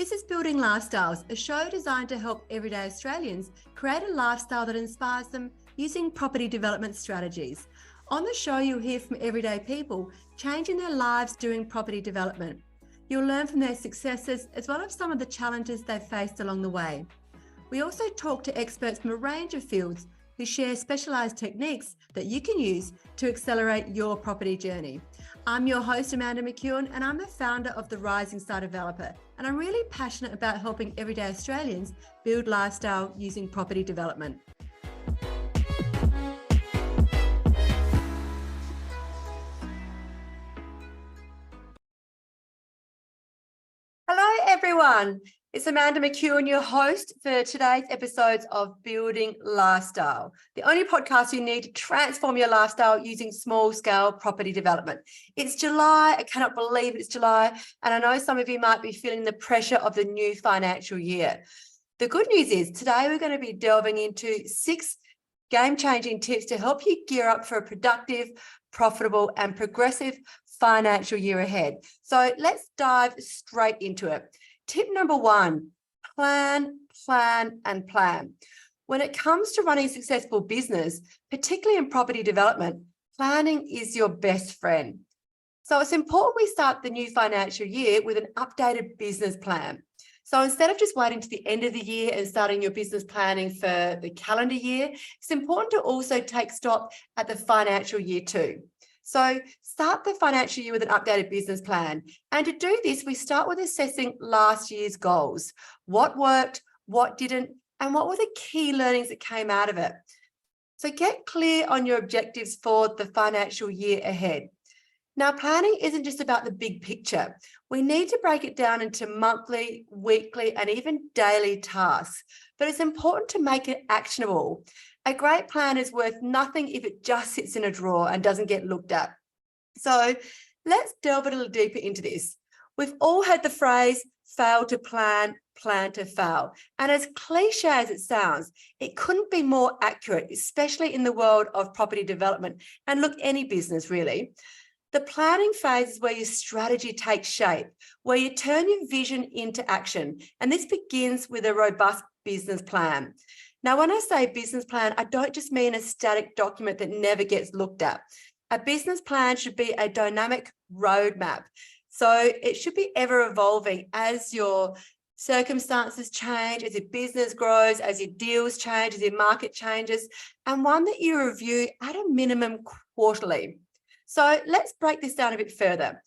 This is Building Lifestyles, a show designed to help everyday Australians create a lifestyle that inspires them using property development strategies. On the show, you'll hear from everyday people changing their lives doing property development. You'll learn from their successes as well as some of the challenges they've faced along the way. We also talk to experts from a range of fields who share specialised techniques that you can use to accelerate your property journey. I'm your host, Amanda McEwin, and I'm the founder of the Rising Star Developer, and I'm really passionate about helping everyday Australians build lifestyle using property development. Hello, everyone. It's Amanda McEwin, your host for today's episodes of Building Lifestyle, the only podcast you need to transform your lifestyle using small-scale property development. It's July. I cannot believe it's July, and I know some of you might be feeling the pressure of the new financial year. The good news is today we're going to be delving into 6 game-changing tips to help you gear up for a productive, profitable, and progressive financial year ahead. So let's dive straight into it. Tip number 1, plan, and plan. When it comes to running a successful business, particularly in property development, planning is your best friend. So it's important we start the new financial year with an updated business plan. So instead of just waiting to the end of the year and starting your business planning for the calendar year, it's important to also take stock at the financial year too. So start the financial year with an updated business plan. And to do this, we start with assessing last year's goals. What worked, what didn't, and what were the key learnings that came out of it? So get clear on your objectives for the financial year ahead. Now, planning isn't just about the big picture. We need to break it down into monthly, weekly, and even daily tasks. But it's important to make it actionable. A great plan is worth nothing if it just sits in a drawer and doesn't get looked at. So let's delve a little deeper into this. We've all heard the phrase, fail to plan, plan to fail. And as cliche as it sounds, it couldn't be more accurate, especially in the world of property development. And look, any business really. The planning phase is where your strategy takes shape, where you turn your vision into action. And this begins with a robust business plan. Now, when I say business plan, I don't just mean a static document that never gets looked at. A business plan should be a dynamic roadmap. So it should be ever evolving as your circumstances change, as your business grows, as your deals change, as your market changes, and one that you review at a minimum quarterly. So let's break this down a bit further.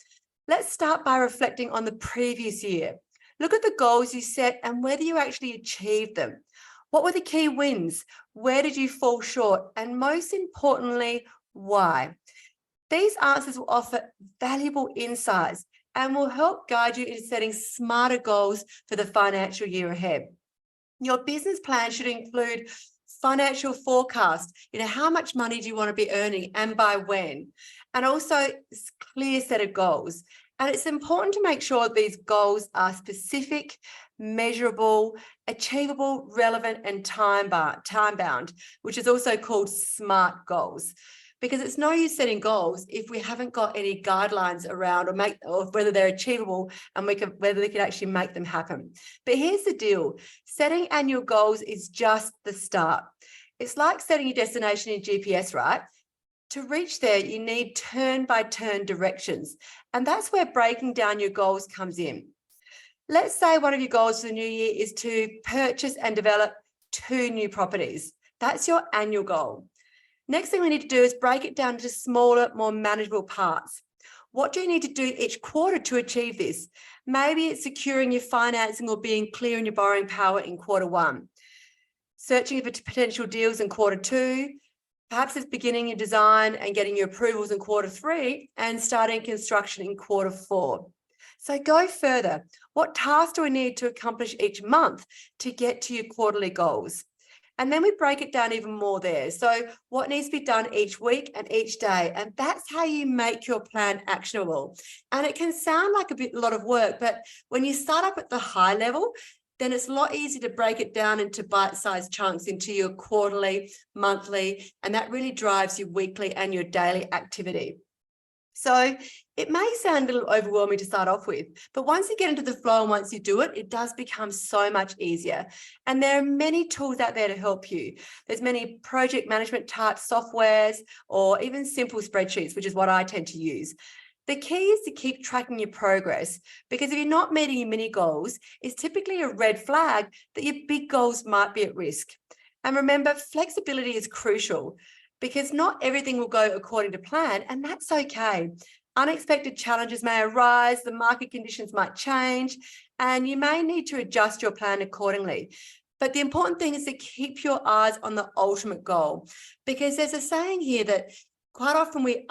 Let's start by reflecting on the previous year. Look at the goals you set and whether you actually achieved them. What were the key wins? Where did you fall short? And most importantly, why? These answers will offer valuable insights and will help guide you in setting smarter goals for the financial year ahead. Your business plan should include financial forecast. How much money do you want to be earning and by when? And also a clear set of goals. And it's important to make sure these goals are specific, measurable, achievable, relevant, and time-bound, which is also called SMART goals. Because it's no use setting goals if we haven't got any guidelines around or whether they're achievable and whether we can actually make them happen. But here's the deal. Setting annual goals is just the start. It's like setting your destination in GPS, right? To reach there, you need turn-by-turn directions. And that's where breaking down your goals comes in. Let's say one of your goals for the new year is to purchase and develop 2 new properties. That's your annual goal. Next thing we need to do is break it down into smaller, more manageable parts. What do you need to do each quarter to achieve this? Maybe it's securing your financing or being clear in your borrowing power in quarter 1. Searching for potential deals in quarter 2. Perhaps it's beginning your design and getting your approvals in quarter 3 and starting construction in quarter 4. So go further. What tasks do we need to accomplish each month to get to your quarterly goals? And then we break it down even more there. So what needs to be done each week and each day? And that's how you make your plan actionable. And it can sound like a lot of work, but when you start up at the high level, then it's a lot easier to break it down into bite-sized chunks into your quarterly, monthly, and that really drives your weekly and your daily activity. So it may sound a little overwhelming to start off with, but once you get into the flow and once you do it, it does become so much easier. And there are many tools out there to help you. There's many project management type softwares or even simple spreadsheets, which is what I tend to use. The key is to keep tracking your progress, because if you're not meeting your mini goals, it's typically a red flag that your big goals might be at risk. And remember, flexibility is crucial, because not everything will go according to plan, and that's okay. Unexpected challenges may arise, the market conditions might change, and you may need to adjust your plan accordingly. But the important thing is to keep your eyes on the ultimate goal, because there's a saying here that quite often we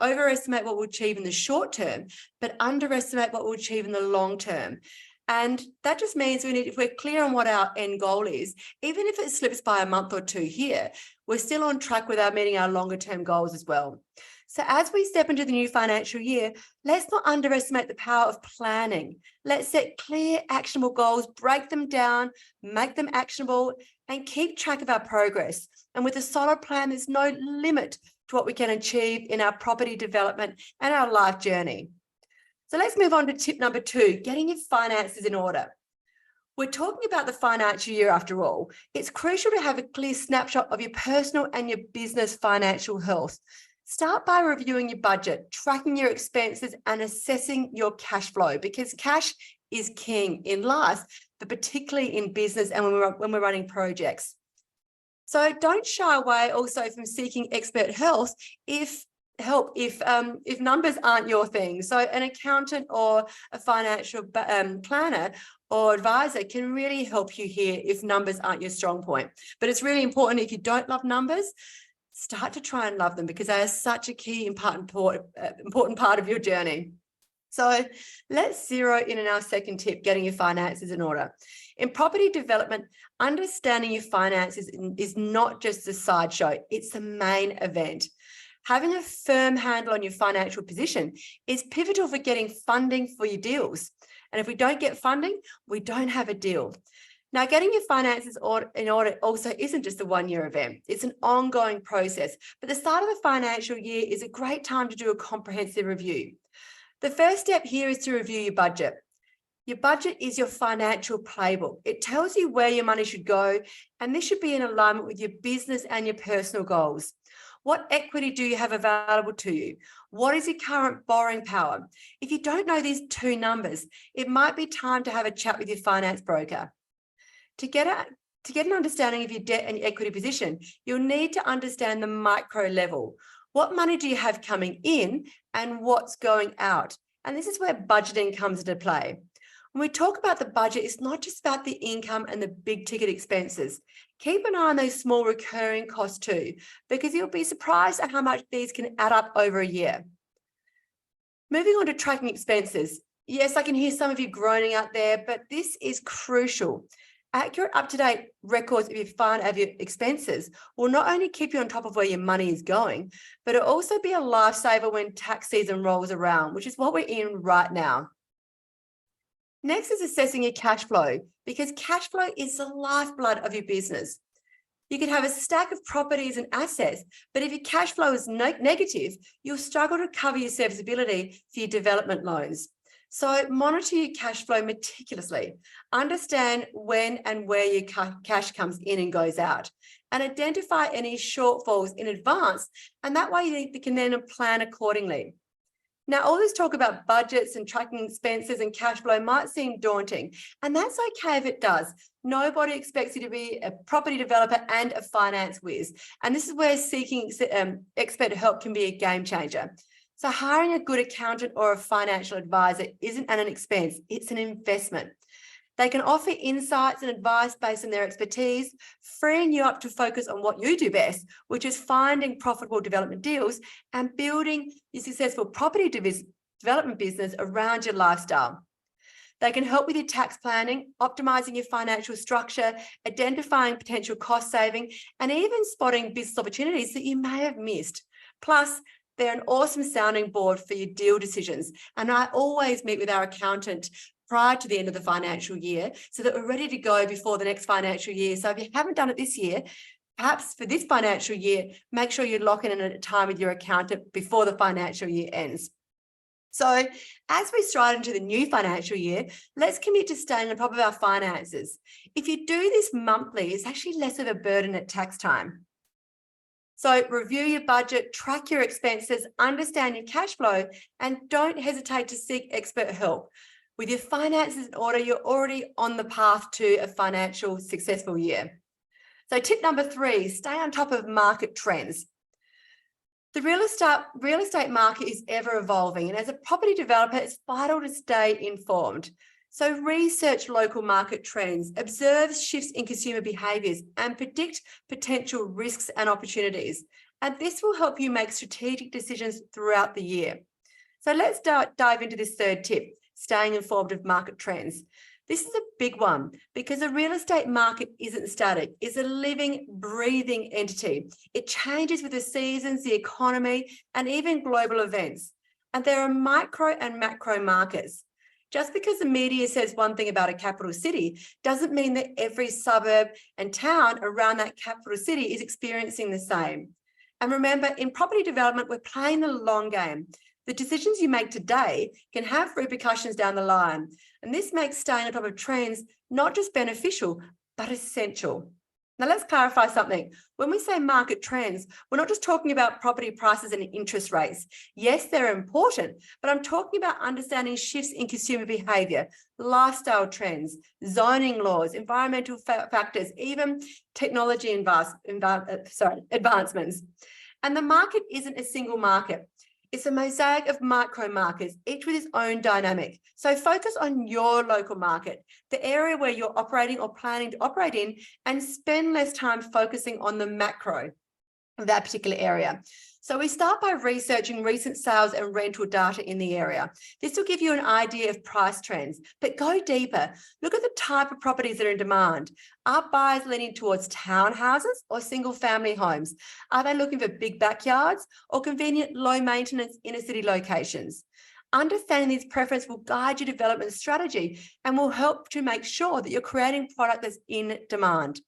overestimate what we'll achieve in the short term, but underestimate what we'll achieve in the long term. And that just means if we're clear on what our end goal is, even if it slips by a month or two here, we're still on track with meeting our longer term goals as well. So as we step into the new financial year, let's not underestimate the power of planning. Let's set clear, actionable goals, break them down, make them actionable, and keep track of our progress. And with a solid plan, there's no limit to what we can achieve in our property development and our life journey. So let's move on to tip number 2, getting your finances in order. We're talking about the financial year after all. It's crucial to have a clear snapshot of your personal and your business financial health. Start by reviewing your budget, tracking your expenses, and assessing your cash flow, because cash is king in life, but particularly in business and when we're running projects. So don't shy away also from seeking expert help if numbers aren't your thing. So an accountant or a financial planner or advisor can really help you here if numbers aren't your strong point. But it's really important, if you don't love numbers, start to try and love them, because they are such a key important part of your journey. So let's zero in on our second tip, getting your finances in order. In property development, understanding your finances is not just a sideshow, it's the main event. Having a firm handle on your financial position is pivotal for getting funding for your deals. And if we don't get funding, we don't have a deal. Now, getting your finances in order also isn't just a one-year event. It's an ongoing process. But the start of the financial year is a great time to do a comprehensive review. The first step here is to review your budget. Your budget is your financial playbook. It tells you where your money should go, and this should be in alignment with your business and your personal goals. What equity do you have available to you? What is your current borrowing power? If you don't know these two numbers, it might be time to have a chat with your finance broker. To get an understanding of your debt and your equity position, you'll need to understand the micro level. What money do you have coming in and what's going out? And this is where budgeting comes into play. When we talk about the budget, it's not just about the income and the big ticket expenses. Keep an eye on those small recurring costs too, because you'll be surprised at how much these can add up over a year. Moving on to tracking expenses. Yes, I can hear some of you groaning out there, but this is crucial. Accurate, up-to-date records of your expenses will not only keep you on top of where your money is going, but it'll also be a lifesaver when tax season rolls around, which is what we're in right now. Next is assessing your cash flow, because cash flow is the lifeblood of your business. You could have a stack of properties and assets, but if your cash flow is negative, you'll struggle to cover your serviceability for your development loans. So monitor your cash flow meticulously. Understand when and where your cash comes in and goes out, and identify any shortfalls in advance. And that way you can then plan accordingly. Now, all this talk about budgets and tracking expenses and cash flow might seem daunting, and that's okay if it does. Nobody expects you to be a property developer and a finance whiz. And this is where seeking expert help can be a game changer. So hiring a good accountant or a financial advisor isn't an expense, it's an investment. They can offer insights and advice based on their expertise, freeing you up to focus on what you do best, which is finding profitable development deals and building your successful property development business around your lifestyle. They can help with your tax planning, optimizing your financial structure, identifying potential cost saving, and even spotting business opportunities that you may have missed. Plus, they're an awesome sounding board for your deal decisions. And I always meet with our accountant prior to the end of the financial year so that we're ready to go before the next financial year. So if you haven't done it this year, Perhaps for this financial year, make sure you lock in a time with your accountant before the financial year ends. So as we stride into the new financial year, let's commit to staying on top of our finances. If you do this monthly, it's actually less of a burden at tax time. So review your budget, track your expenses, understand your cash flow, and don't hesitate to seek expert help. With your finances in order, you're already on the path to a financial successful year. So tip number 3, stay on top of market trends. The real estate market is ever evolving, and as a property developer, it's vital to stay informed. So research local market trends, observe shifts in consumer behaviours, and predict potential risks and opportunities. And this will help you make strategic decisions throughout the year. So let's dive into this 3rd tip, staying informed of market trends. This is a big one because the real estate market isn't static. It's a living, breathing entity. It changes with the seasons, the economy, and even global events. And there are micro and macro markets. Just because the media says one thing about a capital city doesn't mean that every suburb and town around that capital city is experiencing the same. And remember, in property development, we're playing the long game. The decisions you make today can have repercussions down the line. And this makes staying on top of trends not just beneficial, but essential. Now, let's clarify something. When we say market trends, we're not just talking about property prices and interest rates. Yes, they're important, but I'm talking about understanding shifts in consumer behaviour, lifestyle trends, zoning laws, environmental factors, even technology advancements. And the market isn't a single market. It's a mosaic of micro markets, each with its own dynamic. So focus on your local market, the area where you're operating or planning to operate in, and spend less time focusing on the macro of that particular area. So we start by researching recent sales and rental data in the area. This will give you an idea of price trends, but go deeper. Look at the type of properties that are in demand. Are buyers leaning towards townhouses or single family homes? Are they looking for big backyards or convenient low maintenance inner city locations? Understanding these preferences will guide your development strategy and will help to make sure that you're creating product that's in demand.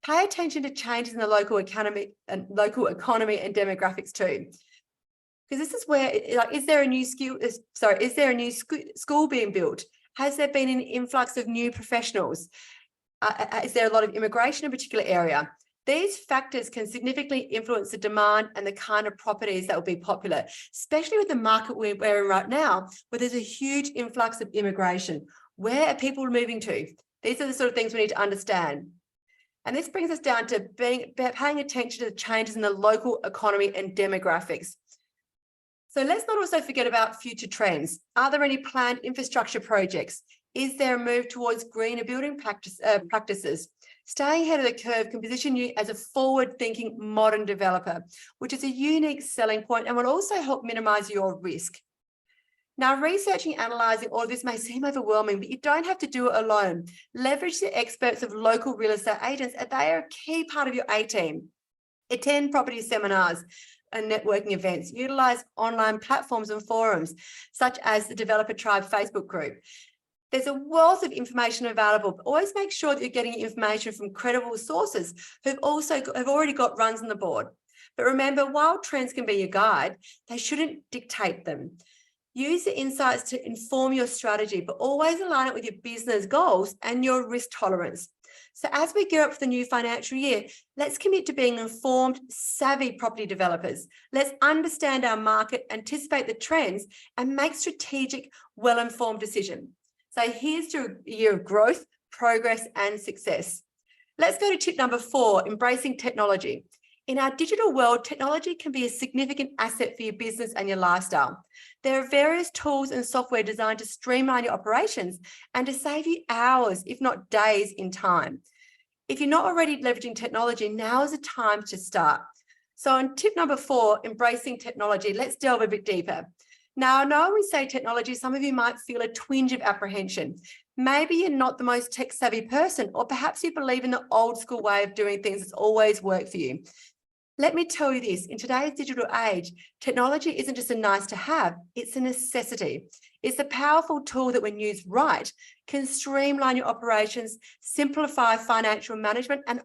Pay attention to changes in the local economy and demographics too, because this is where, is there a new school being built? Has there been an influx of new professionals? Is there a lot of immigration in a particular area? These factors can significantly influence the demand and the kind of properties that will be popular, especially with the market we're in right now, where there's a huge influx of immigration. Where are people moving to? These are the sort of things we need to understand. And this brings us down to paying attention to the changes in the local economy and demographics. So let's not also forget about future trends. Are there any planned infrastructure projects? Is there a move towards greener building practices? Staying ahead of the curve can position you as a forward-thinking modern developer, which is a unique selling point and will also help minimize your risk. Now, researching and analysing all of this may seem overwhelming, but you don't have to do it alone. Leverage the experts of local real estate agents, and they are a key part of your A-team. Attend property seminars and networking events. Utilise online platforms and forums, such as the Developer Tribe Facebook group. There's a wealth of information available, but always make sure that you're getting information from credible sources who've already got runs on the board. But remember, while trends can be your guide, they shouldn't dictate them. Use the insights to inform your strategy, but always align it with your business goals and your risk tolerance. So as we gear up for the new financial year, let's commit to being informed, savvy property developers. Let's understand our market, anticipate the trends, and make strategic, well-informed decisions. So here's to a year of growth, progress, and success. Let's go to tip number 4, embracing technology. In our digital world, technology can be a significant asset for your business and your lifestyle. There are various tools and software designed to streamline your operations and to save you hours, if not days, in time. If you're not already leveraging technology, now is the time to start. So on tip number 4, embracing technology, let's delve a bit deeper. Now, I know when we say technology, some of you might feel a twinge of apprehension. Maybe you're not the most tech-savvy person, or perhaps you believe in the old school way of doing things that's always worked for you. Let me tell you this, in today's digital age, technology isn't just a nice to have, it's a necessity. It's a powerful tool that when used right, can streamline your operations, simplify financial management, and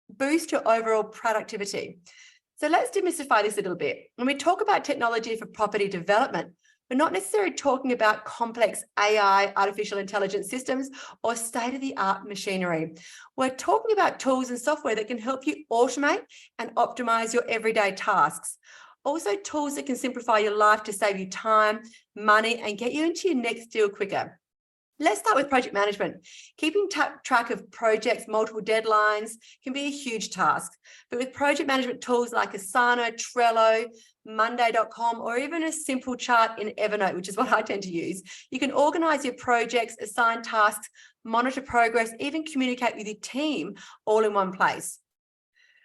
boost your overall productivity. So let's demystify this a little bit. When we talk about technology for property development, we're not necessarily talking about complex AI, artificial intelligence systems, or state-of-the-art machinery. We're talking about tools and software that can help you automate and optimize your everyday tasks. Also, tools that can simplify your life to save you time, money, and get you into your next deal quicker. Let's start with project management. Keeping track of projects, multiple deadlines can be a huge task. But with project management tools like Asana, Trello, Monday.com, or even a simple chart in Evernote, which is what I tend to use, you can organize your projects, assign tasks, monitor progress, even communicate with your team all in one place.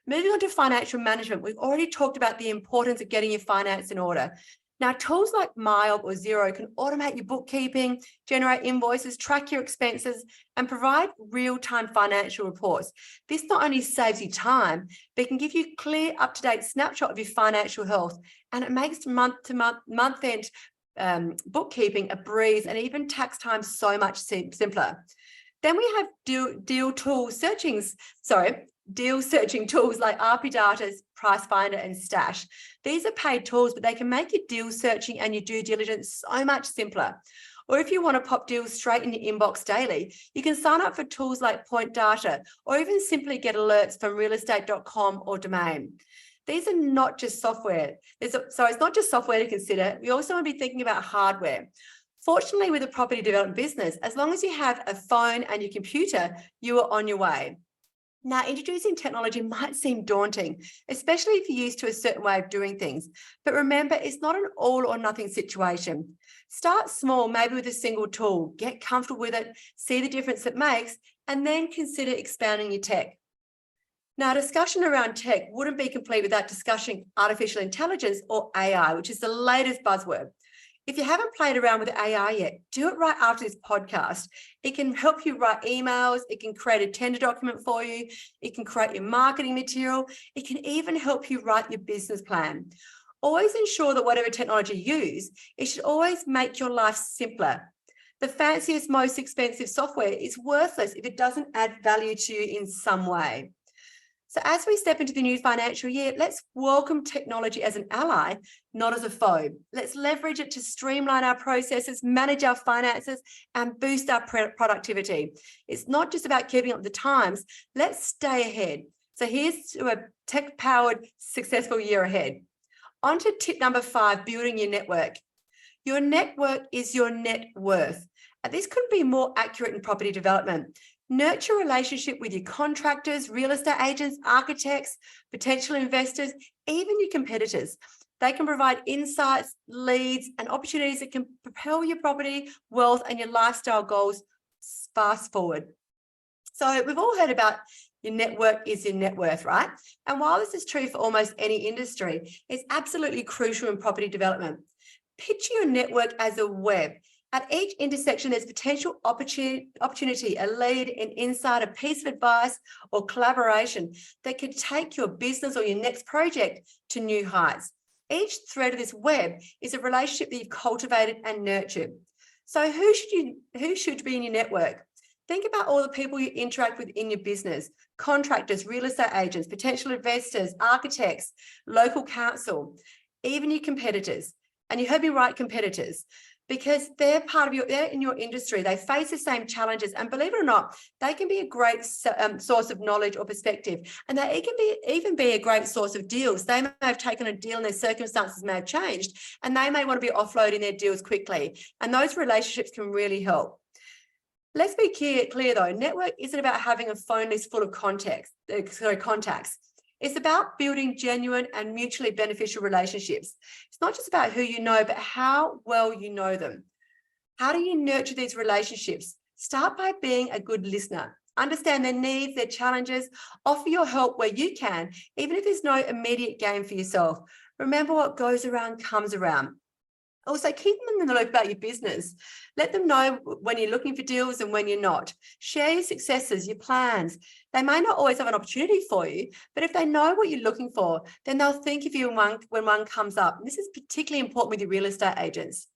Moving on to financial management, we've already talked about the importance of getting your finance in order. Now, tools like Mile or Xero can automate your bookkeeping, generate invoices, track your expenses, and provide real-time financial reports. This not only saves you time, but can give you clear, up-to-date snapshot of your financial health, and it makes month-end bookkeeping a breeze, and even tax time so much simpler. Then we have deal searching tools like RP Price Finder, and Stash. These are paid tools, but they can make your deal searching and your due diligence so much simpler. Or if you want to pop deals straight in your inbox daily, you can sign up for tools like Point Data, or even simply get alerts from realestate.com or Domain. These are not just software. It's not just software to consider. We also want to be thinking about hardware. Fortunately, with a property development business, as long as you have a phone and your computer, you are on your way. Now, introducing technology might seem daunting, especially if you're used to a certain way of doing things. But remember, it's not an all or nothing situation. Start small, maybe with a single tool, get comfortable with it, see the difference it makes, and then consider expanding your tech. Now, discussion around tech wouldn't be complete without discussing artificial intelligence, or AI, which is the latest buzzword. If you haven't played around with AI yet, do it right after this podcast. It can help you write emails. It can create a tender document for you. It can create your marketing material. It can even help you write your business plan. Always ensure that whatever technology you use, it should always make your life simpler. The fanciest, most expensive software is worthless if it doesn't add value to you in some way. So as we step into the new financial year, let's welcome technology as an ally, not as a foe. Let's leverage it to streamline our processes, manage our finances, and boost our productivity. It's not just about keeping up with the times. Let's stay ahead. So here's to a tech-powered, successful year ahead. On to tip number 5, building your network. Your network is your net worth. And this couldn't be more accurate in property development. Nurture a relationship with your contractors, real estate agents, architects, potential investors, even your competitors. They can provide insights, leads, and opportunities that can propel your property, wealth, and your lifestyle goals fast forward. So we've all heard about your network is your net worth, right? And while this is true for almost any industry, it's absolutely crucial in property development. Picture your network as a web. At each intersection, there's potential opportunity, a lead, an insight, a piece of advice, or collaboration that could take your business or your next project to new heights. Each thread of this web is a relationship that you've cultivated and nurtured. So who should be in your network? Think about all the people you interact with in your business: contractors, real estate agents, potential investors, architects, local council, even your competitors. And you heard me right, competitors, because they're in your industry. They face the same challenges, and believe it or not, they can be a great source of knowledge or perspective, and they can even be a great source of deals. They may have taken a deal and their circumstances may have changed, and they may want to be offloading their deals quickly, and those relationships can really help. Let's be clear though, network isn't about having a phone list full of contacts. It's about building genuine and mutually beneficial relationships. It's not just about who you know, but how well you know them. How do you nurture these relationships? Start by being a good listener. Understand their needs, their challenges, offer your help where you can, even if there's no immediate gain for yourself. Remember, what goes around comes around. Also, keep them in the loop about your business. Let them know when you're looking for deals and when you're not. Share your successes, your plans. They may not always have an opportunity for you, but if they know what you're looking for, then they'll think of you when one comes up. And this is particularly important with your real estate agents.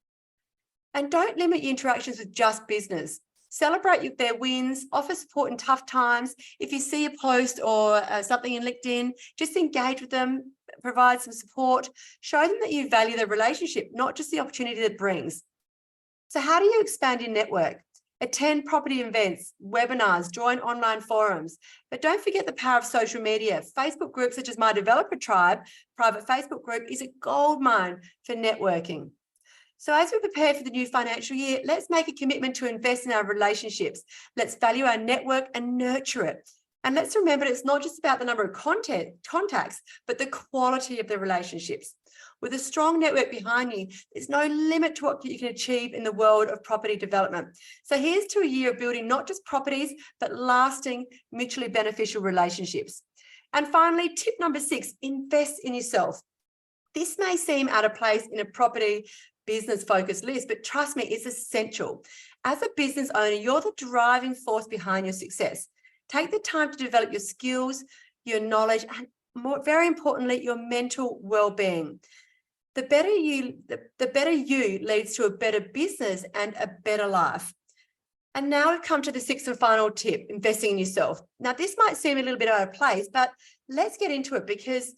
And don't limit your interactions with just business. Celebrate their wins, offer support in tough times. If you see a post or something in LinkedIn, just engage with them, provide some support, show them that you value the relationship, not just the opportunity that it brings. So how do you expand your network? Attend property events, webinars, join online forums. But don't forget the power of social media. Facebook groups such as My Developer Tribe, private Facebook group, is a goldmine for networking. So as we prepare for the new financial year, let's make a commitment to invest in our relationships. Let's value our network and nurture it. And let's remember it's not just about the number of contacts, but the quality of the relationships. With a strong network behind you, there's no limit to what you can achieve in the world of property development. So here's to a year of building not just properties, but lasting, mutually beneficial relationships. And finally, tip number 6, invest in yourself. This may seem out of place in a property business focused list, but trust me, it's essential. As a business owner, you're the driving force behind your success. Take the time to develop your skills, your knowledge, and very importantly, your mental well-being. The better you leads to a better business and a better life. And now we've come to the 6th and final tip, investing in yourself. Now, this might seem a little bit out of place, but let's get into it because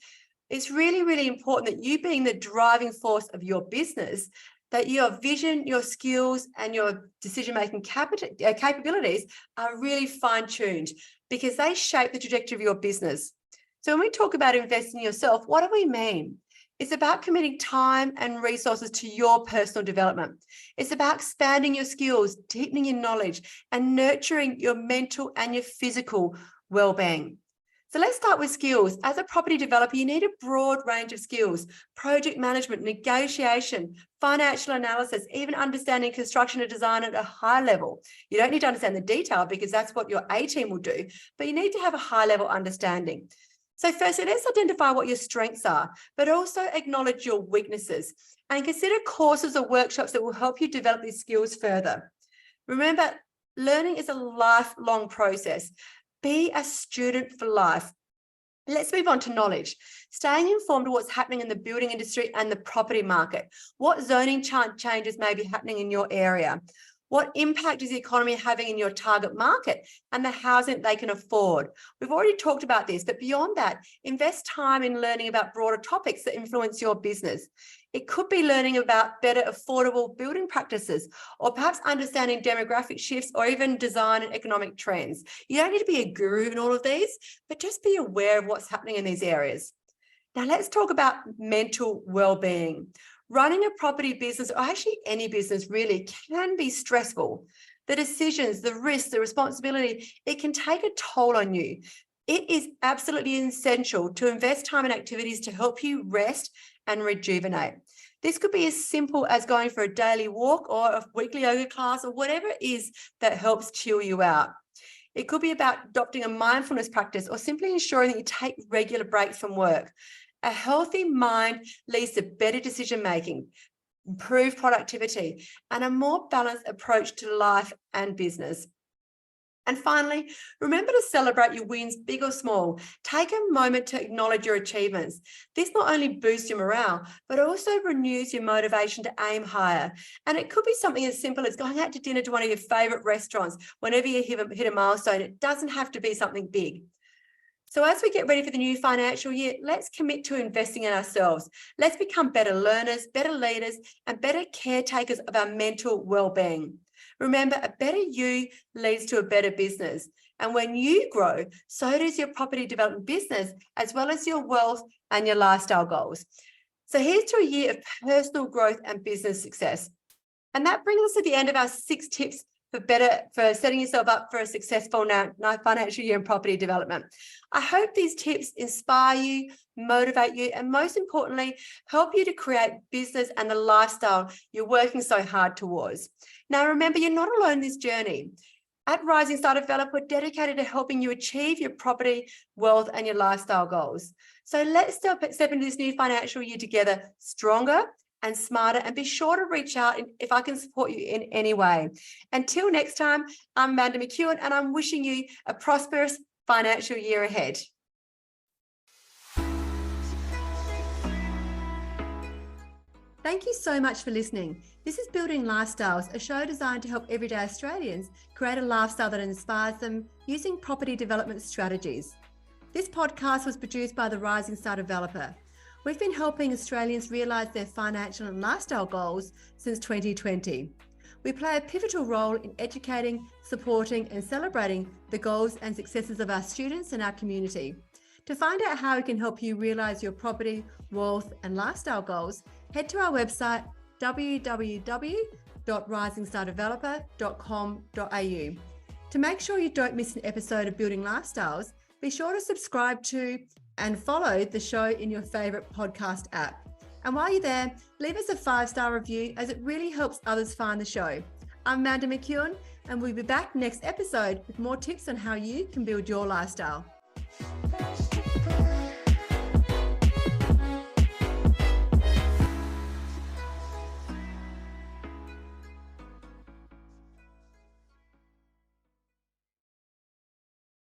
it's really, really important that you being the driving force of your business, that your vision, your skills, and your decision-making capabilities are really fine-tuned because they shape the trajectory of your business. So when we talk about investing in yourself, what do we mean? It's about committing time and resources to your personal development. It's about expanding your skills, deepening your knowledge, and nurturing your mental and your physical well-being. So let's start with skills. As a property developer, you need a broad range of skills: project management, negotiation, financial analysis, even understanding construction and design at a high level. You don't need to understand the detail because that's what your A team will do, but you need to have a high level understanding. So firstly, let's identify what your strengths are, but also acknowledge your weaknesses and consider courses or workshops that will help you develop these skills further. Remember, learning is a lifelong process. Be a student for life. Let's move on to knowledge. Staying informed of what's happening in the building industry and the property market. What zoning changes may be happening in your area? What impact is the economy having in your target market and the housing they can afford? We've already talked about this, but beyond that, invest time in learning about broader topics that influence your business. It could be learning about better affordable building practices, or perhaps understanding demographic shifts, or even design and economic trends. You don't need to be a guru in all of these, but just be aware of what's happening in these areas. Now let's talk about mental well-being. Running a property business, or actually any business really, can be stressful. The decisions, the risks, the responsibility, it can take a toll on you. It is absolutely essential to invest time in activities to help you rest and rejuvenate. This could be as simple as going for a daily walk or a weekly yoga class or whatever it is that helps chill you out. It could be about adopting a mindfulness practice or simply ensuring that you take regular breaks from work. A healthy mind leads to better decision-making, improved productivity, and a more balanced approach to life and business. And finally, remember to celebrate your wins, big or small. Take a moment to acknowledge your achievements. This not only boosts your morale, but also renews your motivation to aim higher. And it could be something as simple as going out to dinner to one of your favorite restaurants whenever you hit a milestone. It doesn't have to be something big. So as we get ready for the new financial year, let's commit to investing in ourselves. Let's become better learners, better leaders, and better caretakers of our mental well-being. Remember, a better you leads to a better business. And when you grow, so does your property development business, as well as your wealth and your lifestyle goals. So here's to a year of personal growth and business success. And that brings us to the end of our 6 tips for setting yourself up for a successful financial year in property development. I hope these tips inspire you, motivate you, and most importantly, help you to create business and the lifestyle you're working so hard towards. Now, remember, you're not alone in this journey. At Rising Star Developer, we're dedicated to helping you achieve your property, wealth, and your lifestyle goals. So let's step into this new financial year together stronger and smarter, and be sure to reach out if I can support you in any way. Until next time, I'm Amanda McEwin, and I'm wishing you a prosperous financial year ahead. Thank you so much for listening. This is Building Lifestyles, a show designed to help everyday Australians create a lifestyle that inspires them using property development strategies. This podcast was produced by the Rising Star Developer. We've been helping Australians realise their financial and lifestyle goals since 2020. We play a pivotal role in educating, supporting and celebrating the goals and successes of our students and our community. To find out how we can help you realise your property, wealth and lifestyle goals, head to our website www.risingstardeveloper.com.au. To make sure you don't miss an episode of Building Lifestyles, be sure to subscribe to and follow the show in your favourite podcast app. And while you're there, leave us a 5-star review as it really helps others find the show. I'm Amanda McEwin and we'll be back next episode with more tips on how you can build your lifestyle.